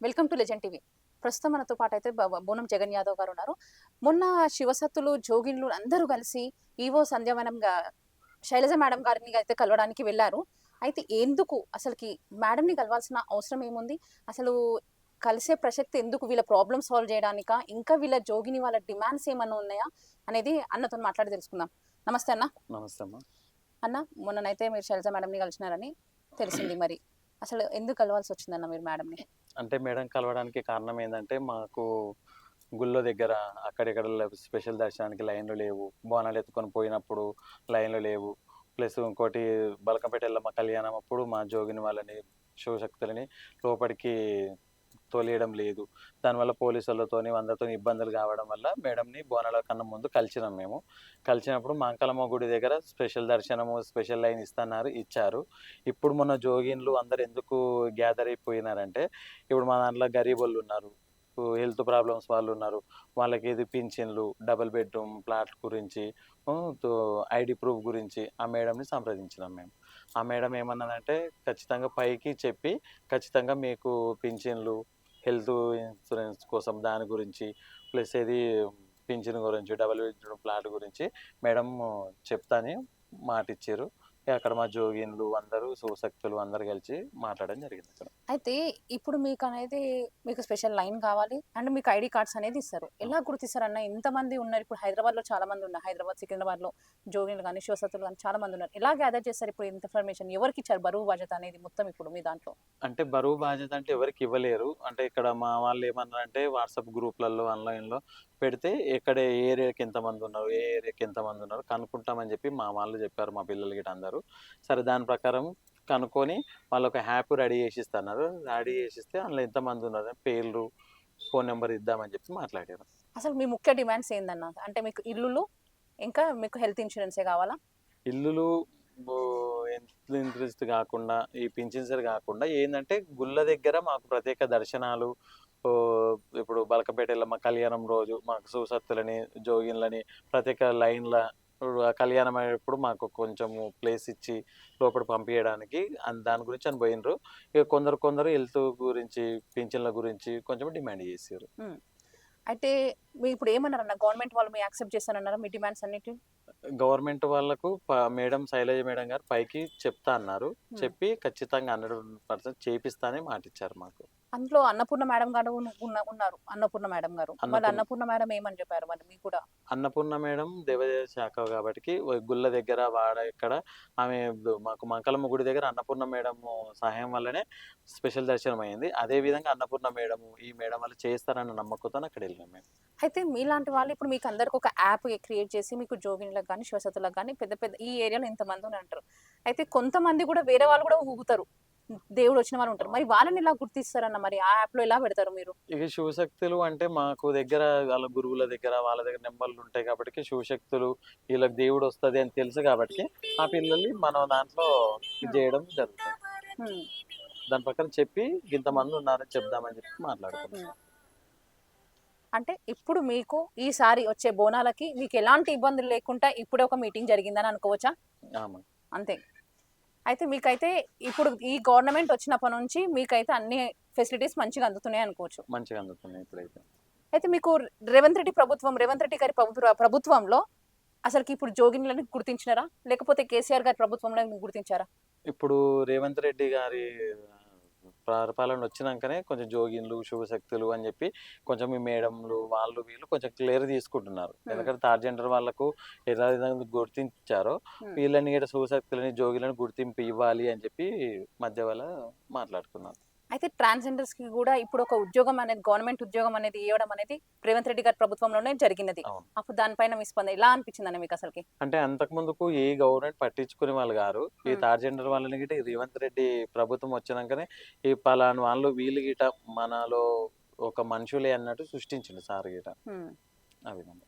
Welcome to legend TV. ప్రస్తుతం మనతో పాటు అయితే బోనం జగన్ యాదవ్ గారు ఉన్నారు. మొన్న శివసత్తులు, జోగిన్లు అందరూ కలిసి ఈవో సంధ్యావనంగా శైలజ మేడం గారిని అయితే కలవడానికి వెళ్ళారు. అయితే ఎందుకు అసలుకి మేడంని కలవాల్సిన అవసరం ఏముంది? అసలు కలిసే ప్రసక్తి ఎందుకు? వీళ్ళ ప్రాబ్లమ్ సాల్వ్ చేయడానికా? ఇంకా వీళ్ళ జోగిని వాళ్ళ డిమాండ్స్ ఏమన్నా ఉన్నాయా? అనేది అన్నతో మాట్లాడి తెలుసుకుందాం. నమస్తే అన్న. నమస్తే అమ్మా. అన్న, మొన్ననైతే మీరు శైలజ మేడంని కలిసినారని తెలిసింది. మరి అసలు ఎందుకు కలవాల్సి వచ్చిందన్న మీరు మేడంని? అంటే మేడం కలవడానికి కారణం ఏంటంటే మాకు గుళ్ళో దగ్గర అక్కడిక్కడ స్పెషల్ దర్శనానికి లైన్లు లేవు, బోనాలు ఎత్తుకొని పోయినప్పుడు లైన్లు లేవు. ప్లస్ ఇంకోటి బలకంపేట ఎల్లమ్మ కళ్యాణం అప్పుడు మా జోగిని వాళ్ళని శివశక్తులని లోపలికి తోలియడం లేదు. దానివల్ల పోలీసు వాళ్ళతోని అందరితో ఇబ్బందులు కావడం వల్ల మేడంని బోనాల కన్నా ముందు కలిసినాం. మేము కలిసినప్పుడు మాంకలమ్మ గుడి దగ్గర స్పెషల్ దర్శనము, స్పెషల్ లైన్ ఇచ్చారు. ఇప్పుడు మొన్న జోగిన్లు అందరు ఎందుకు గ్యాదర్ అయిపోయినారంటే, ఇప్పుడు మా దాంట్లో గరీబోళ్ళు ఉన్నారు, హెల్త్ ప్రాబ్లమ్స్ వాళ్ళు ఉన్నారు, వాళ్ళకి ఇది పింఛన్లు, డబుల్ బెడ్రూమ్ ప్లాట్ గురించి, ఐడి ప్రూఫ్ గురించి ఆ మేడంని సంప్రదించినాం మేము. ఆ మేడం ఏమన్నదంటే ఖచ్చితంగా పైకి చెప్పి ఖచ్చితంగా మీకు పింఛన్లు, హెల్త్ ఇన్సూరెన్స్ కోసం దాని గురించి, ప్లస్ ఇది పింఛన్ గురించి, డబుల్ బెడ్రూమ్ ప్లాట్ గురించి మేడం చెప్తాని మాట ఇచ్చారు. అక్కడ మా జోగిన్లు అందరూ శివశక్తులు అందరు కలిసి మాట్లాడడం జరిగింది అక్కడ. అయితే ఇప్పుడు మీకు స్పెషల్ లైన్ కావాలి అండ్ మీకు ఐడి కార్డ్స్ అనేది ఇస్తారు. ఎలా గుర్తిస్తారు అన్న? ఎంతమంది ఉన్నారు? ఇప్పుడు హైదరాబాద్ లో చాలా మంది ఉన్నారు. హైదరాబాద్, సికింద్రాబాద్ లో జోగిన్లు కానీ, శివసత్తులు కానీ చాలా మంది ఉన్నారు. ఎలా గ్యాదర్ చేస్తారు ఇప్పుడు ఇన్ఫర్మేషన్? ఎవరికి ఇచ్చారు బరువు బాధ్యత అనేది మొత్తం ఇప్పుడు మీ దాంట్లో? అంటే బరువు బాధ్యత అంటే ఎవరికి ఇవ్వలేరు. అంటే ఇక్కడ మా వాళ్ళు ఏమన్నారంటే వాట్సాప్ గ్రూప్లలో ఆన్లైన్లో పెడితే ఎక్కడ ఏ ఏరియాకి ఎంతమంది ఉన్నారు, ఏ ఏరియాకి ఎంతమంది ఉన్నారు కనుక్కుంటామని చెప్పి మా వాళ్ళు చెప్పారు, మా పిల్లలు గిట్ట అందరూ. సరే దాని ప్రకారం కనుక్కొని వాళ్ళు ఒక యాప్ రెడీ చేసిస్తున్నారు. రెడీ చేసిస్తే అందులో ఎంతమంది ఉన్నారు పేర్లు, ఫోన్ నెంబర్ ఇద్దామని చెప్పి మాట్లాడారు. అసలు మీ ముఖ్య డిమాండ్స్ ఏందన్న? అంటే మీకు ఇల్లులు, ఇంకా మీకు హెల్త్ ఇన్సూరెన్సే కావాలా? ఇల్లులు, ఇంట్రెస్ట్ కాకుండా, ఈ పింఛన్స్ కాకుండా ఏంటంటే గుళ్ళ దగ్గర మాకు ప్రత్యేక దర్శనాలు, ఇప్పుడు బలకంపేట ఎల్లమ్మ కళ్యాణం రోజు మాకు శివసత్తులని, జోగిన్లని ప్రత్యేక లైన్ల కళ్యాణం అయ్యేటప్పుడు మాకు కొంచెం ప్లేస్ ఇచ్చి లోపల పంపించడానికి దాని గురించి అని పోయినరు. ఇక కొందరు హెల్త్ గురించి, పింఛన్ల గురించి కొంచెం డిమాండ్ చేసారు. అయితే మీ ఇప్పుడు ఏమన్నారన్న? గవర్నమెంట్ వాళ్ళు మీ యాక్సెప్ట్ చేస్తారన్నారా మీ డిమాండ్స్ అన్నిటి? గవర్నమెంట్ వాళ్ళకు మేడం శైలజ మేడం గారు పైకి చెప్తా అన్నారు. చెప్పి ఖచ్చితంగా 100% చేపిస్తానే మాట ఇచ్చారు మాకు. అందులో అన్నపూర్ణ మేడం గారు ఉన్నారు. అన్నపూర్ణ మేడం గారు, మళ్ళీ అన్నపూర్ణ మేడం ఏమని చెప్పారు మరి మీకు కూడా? అన్నపూర్ణ మేడం దేవాదాయ శాఖ కాబట్టి గుళ్ళ దగ్గర వాడ ఇక్కడ ఆమె మాకు మంకలమ్మ గుడి దగ్గర అన్నపూర్ణ మేడం సహాయం వల్లనే స్పెషల్ దర్శనం అయింది. అదే విధంగా అన్నపూర్ణ మేడం ఈ మేడం వల్ల చేస్తారన్న నమ్మకంతో అక్కడ వెళ్ళినాం మేము. అయితే మీలాంటి వాళ్ళు ఇప్పుడు మీకు అందరికి ఒక యాప్ క్రియేట్ చేసి మీకు జోగిన్లకు కానీ, శివసత్తులకు కానీ పెద్ద పెద్ద ఈ ఏరియాలో ఇంతమంది అని అంటారు. అయితే కొంతమంది కూడా వేరే వాళ్ళు కూడా ఊగుతారు, దేవుడు వచ్చిన వాళ్ళు ఉంటారు. మరి వాళ్ళని ఎలా గుర్తిస్తారన్న? మరి ఆ యాప్ లో ఎలా పెడతారు మీరు? ఇక శివశక్తులు అంటే మాకు దగ్గర వాళ్ళ గురువుల దగ్గర వాళ్ళ దగ్గర నెంబర్లు ఉంటాయి కాబట్టి శివశక్తులు వీళ్ళకి దేవుడు వస్తుంది అని తెలుసు కాబట్టి ఆ పిల్లల్ని మనం దాంట్లో చేయడం జరుగుతుంది. దాని ప్రకారం చెప్పి ఇంతమంది ఉన్నారని చెప్దామని చెప్పి మాట్లాడుతున్నాం. అంటే ఇప్పుడు మీకు ఈసారి వచ్చే బోనాలకి మీకు ఎలాంటి ఇబ్బందులు లేకుండా ఇప్పుడే ఒక మీటింగ్ జరిగిందని అనుకోవచ్చా? అంతే. అయితే మీకైతే ఇప్పుడు ఈ గవర్నమెంట్ వచ్చినప్పటి నుంచి మీకైతే అన్ని ఫెసిలిటీస్ మంచిగా అందుతున్నాయి అనుకోవచ్చు. మంచిగా అందుతున్నాయి ఇప్పుడైతే. అయితే మీకు రేవంత్ రెడ్డి గారి ప్రభుత్వంలో అసలుకి ఇప్పుడు జోగిన్లని గుర్తించినారా, లేకపోతే కేసీఆర్ గారి ప్రభుత్వంలో గుర్తించారా? ఇప్పుడు రేవంత్ రెడ్డి గారి పరిపాలన వచ్చినాకనే కొంచెం జోగిన్లు, శివశక్తులు అని చెప్పి కొంచెం ఈ మేడంలు వాళ్ళు వీళ్ళు కొంచెం క్లియర్ తీసుకుంటున్నారు. ఎందుకంటే థర్డ్ జెండర్ వాళ్ళకు ఎలా విధంగా గుర్తించారో వీళ్ళని కూడా శివశక్తులని, జోగిలను గుర్తింపు ఇవ్వాలి అని చెప్పి మధ్య వాళ్ళ మాట్లాడుకున్నారు. అయితే ట్రాన్స్జెండర్స్ కి కూడా ఇప్పుడు ఒక ఉద్యోగం అనేది, గవర్నమెంట్ ఉద్యోగం అనేది ఇవ్వడం అనేది రేవంత్ రెడ్డి గారి ప్రభుత్వంలోనే జరిగినది. అప్పుడు దానిపైన మీ స్పందన ఎలా అనిపించిందని మీకు అసలుకి? అంటే అంతకు ముందుకు ఏ గవర్నమెంట్ పట్టించుకునే వాళ్ళు గారు. ఈ థర్డ్ జెండర్ వాళ్ళని గిట రేవంత్ రెడ్డి ప్రభుత్వం వచ్చినాకనే ఈ పలానా వాళ్ళు వీళ్ళు గిట మనలో ఒక మనుషులే అన్నట్టు సృష్టించింది సార్ గిట. ఆ విధంగా